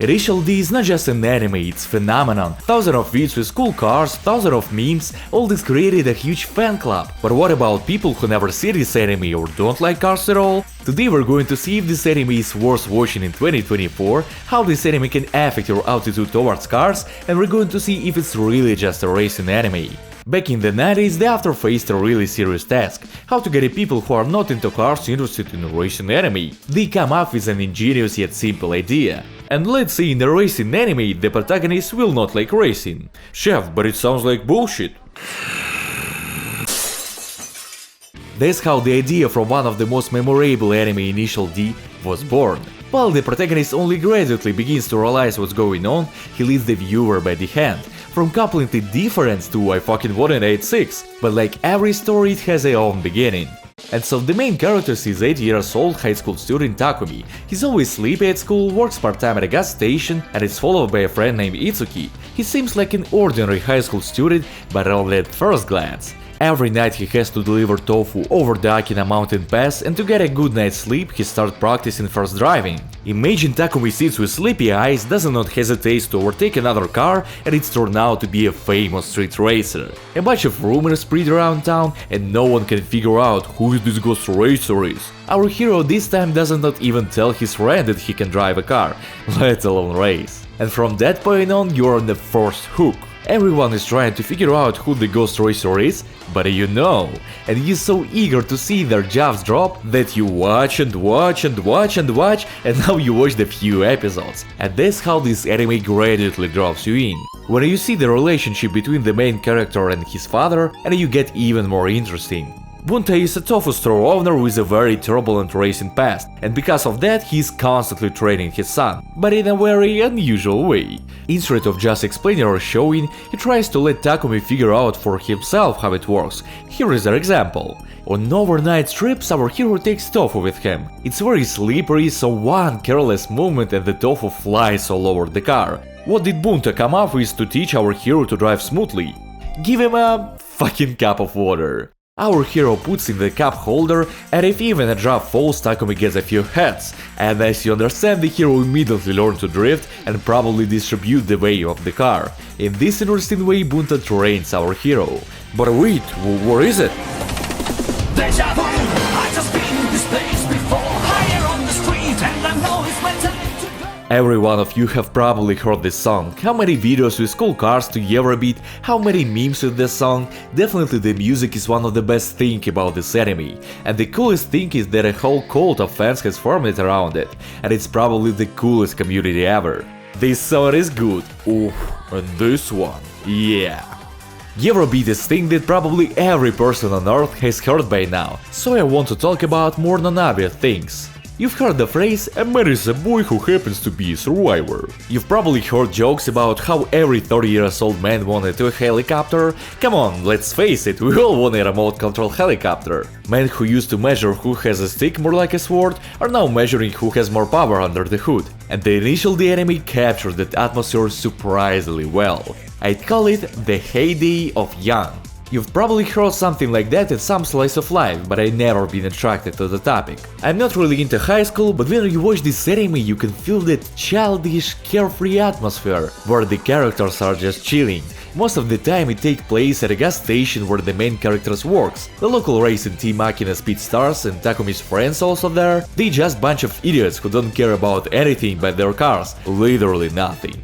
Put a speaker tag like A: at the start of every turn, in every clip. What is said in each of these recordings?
A: Initial D is not just an anime, it's phenomenon. Thousands of videos with cool cars, thousands of memes, all this created a huge fan club. But what about people who never see this anime or don't like cars at all? Today we're going to see if this anime is worth watching in 2024, how this anime can affect your attitude towards cars, and we're going to see if it's really just a racing anime. Back in the 90s, the author faced a really serious task: how to get people who are not into cars interested in racing anime. They come up with an ingenious yet simple idea. And let's say in the racing anime, the protagonist will not like racing. Chef, but it sounds like bullshit. That's how the idea from one of the most memorable anime, Initial D, was born. While the protagonist only gradually begins to realize what's going on, he leads the viewer by the hand. From completely different to I fucking wanted 8-6, but like every story it has a own beginning. And so the main character is 8 years old high school student Takumi. He's always sleepy at school, works part-time at a gas station, and is followed by a friend named Itsuki. He seems like an ordinary high school student, but only at first glance. Every night he has to deliver tofu over the Akina mountain pass, and to get a good night's sleep he starts practicing first driving. Imagine Takumi sits with sleepy eyes, does not hesitate to overtake another car, and it's turned out to be a famous street racer. A bunch of rumors spread around town, and no one can figure out who this ghost racer is. Our hero this time does not even tell his friend that he can drive a car, let alone race. And from that point on you're on the first hook. Everyone is trying to figure out who the ghost racer is, but you know, and you're so eager to see their jobs drop that you watch and watch and watch and watch, and now you watch the few episodes. And that's how this anime gradually drops you in. When you see the relationship between the main character and his father, and you get even more interesting. Bunta is a tofu store owner with a very turbulent racing past, and because of that he's constantly training his son, but in a very unusual way. Instead of just explaining or showing, he tries to let Takumi figure out for himself how it works. Here is an example. On overnight trips our hero takes tofu with him. It's very slippery, so one careless movement and the tofu flies all over the car. What did Bunta come up with to teach our hero to drive smoothly? Give him a fucking cup of water. Our hero puts in the cup holder, and if even a drop falls, Takumi gets a few hits. And as you understand, the hero immediately learns to drift and probably distribute the weight of the car. In this interesting way, Bunta trains our hero. But wait, where is it?
B: Deja vu, I just been in this place before, higher on the street, and I know it's my time to go.
A: Every one of you have probably heard this song. How many videos with cool cars do you ever beat? How many memes with this song? Definitely the music is one of the best things about this anime. And the coolest thing is that a whole cult of fans has formed around it. And it's probably the coolest community ever. This song is good. Ooh, and this one, yeah. You ever beat this thing that probably every person on earth has heard by now. So I want to talk about more non-obvious things. You've heard the phrase, "a man is a boy who happens to be a survivor." You've probably heard jokes about how every 30-year-old man wanted a helicopter. Come on, let's face it, we all want a remote-control helicopter. Men who used to measure who has a stick more like a sword are now measuring who has more power under the hood. And the Initial D anime captured that atmosphere surprisingly well. I'd call it the heyday of young. You've probably heard something like that at some slice of life, but I've never been attracted to the topic. I'm not really into high school, but when you watch this anime you can feel that childish, carefree atmosphere, where the characters are just chilling. Most of the time it takes place at a gas station where the main characters works. The local racing team Akina Speed Stars and Takumi's friends also there. They just bunch of idiots who don't care about anything but their cars, literally nothing.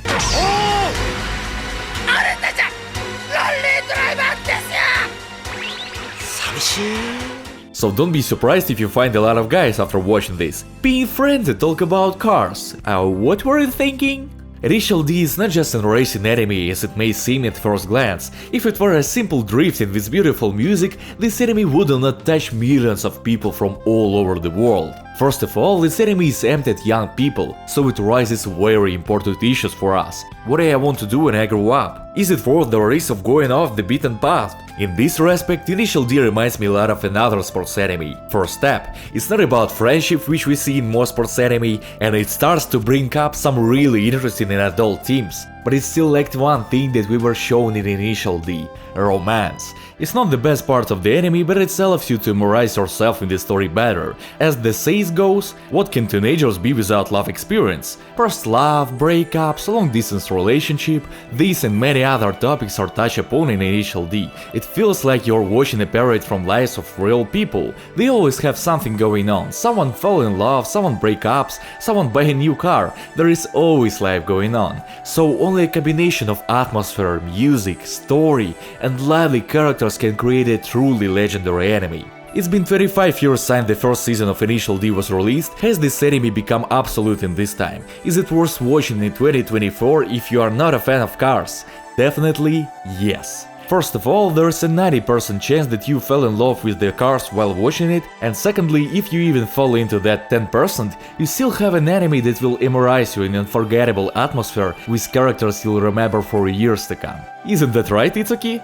A: So don't be surprised if you find a lot of guys after watching this being friends that talk about cars. What were you thinking? Initial D is not just a racing anime as it may seem at first glance. If it were a simple drifting with beautiful music, this anime would not touch millions of people from all over the world. First of all, this anime is aimed at young people, so it raises very important issues for us. What do I want to do when I grow up? Is it worth the risk of going off the beaten path? In this respect, Initial D reminds me a lot of another sports anime. First Step. It's not about friendship which we see in most sports anime, and it starts to bring up some really interesting and adult themes. but it still lacked one thing that we were shown in Initial D: romance. It's not the best part of the anime, but it allows you to immerse yourself in the story better. As the saying goes, what can teenagers be without love experience? First love, breakups, long-distance relationship, these and many other topics are touched upon in Initial D. It feels like you're watching a parade from lives of real people. They always have something going on. Someone fall in love, someone break up, someone buy a new car. There is always life going on. So only a combination of atmosphere, music, story, and lively characters can create a truly legendary anime. It's been 25 years since the first season of Initial D was released. Has this anime become absolute in this time? Is it worth watching in 2024 if you are not a fan of cars? Definitely yes. First of all, there's a 90% chance that you fell in love with the cars while watching it, and secondly, if you even fall into that 10%, you still have an anime that will immerse you in an unforgettable atmosphere with characters you'll remember for years to come. Isn't that right, Itsuki?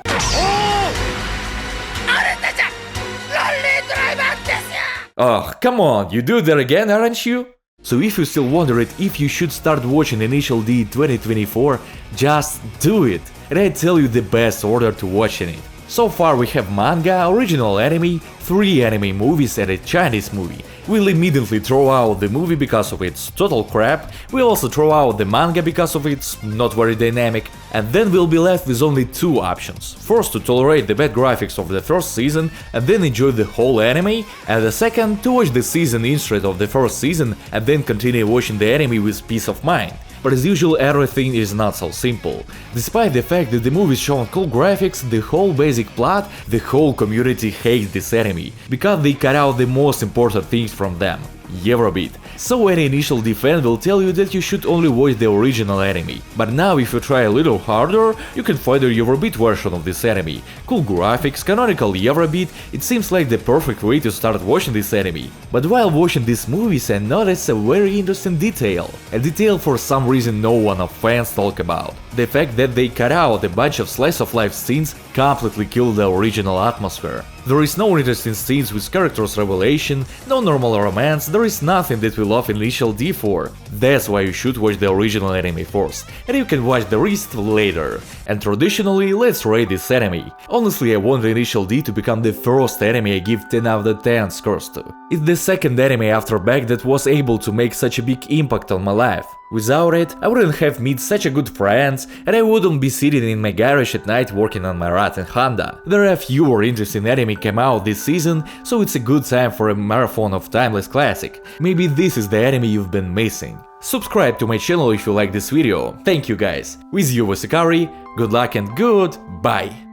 A: Oh, come on, you do that again, aren't you? So if you still wondered if you should start watching Initial D 2024, just do it! And I tell you the best order to watching it. So far we have manga, original anime, 3 anime movies and a Chinese movie. We'll immediately throw out the movie because of its total crap, we'll also throw out the manga because of its not very dynamic, and then we'll be left with only 2 options. First, to tolerate the bad graphics of the first season and then enjoy the whole anime, and the second, to watch the season instead of the first season and then continue watching the anime with peace of mind. But as usual, everything is not so simple. Despite the fact that the movie shown cool graphics, the whole basic plot, the whole community hates this anime, because they cut out the most important things from them: Eurobeat. So any Initial D fan will tell you that you should only watch the original anime. But now if you try a little harder, you can find a Eurobeat version of this anime. Cool graphics, canonical Eurobeat, it seems like the perfect way to start watching this anime. But while watching these movies I noticed a very interesting detail. A detail for some reason no one of fans talk about. The fact that they cut out a bunch of slice-of-life scenes completely killed the original atmosphere. There is no interesting scenes with characters' revelation, no normal romance, there is nothing that we love Initial D for. That's why you should watch the original anime first, and you can watch the rest later. And traditionally, let's rate this anime. Honestly, I want Initial D to become the first anime I give 10 out of 10 scores to. It's the second anime after Back that was able to make such a big impact on my life. Without it, I wouldn't have met such a good friends, and I wouldn't be sitting in my garage at night working on my Ratten Honda. There are fewer interesting anime came out this season, so it's a good time for a marathon of timeless classic. Maybe this is the anime you've been missing. Subscribe to my channel if you like this video. Thank you guys. With you was Ikari, good luck and goodbye.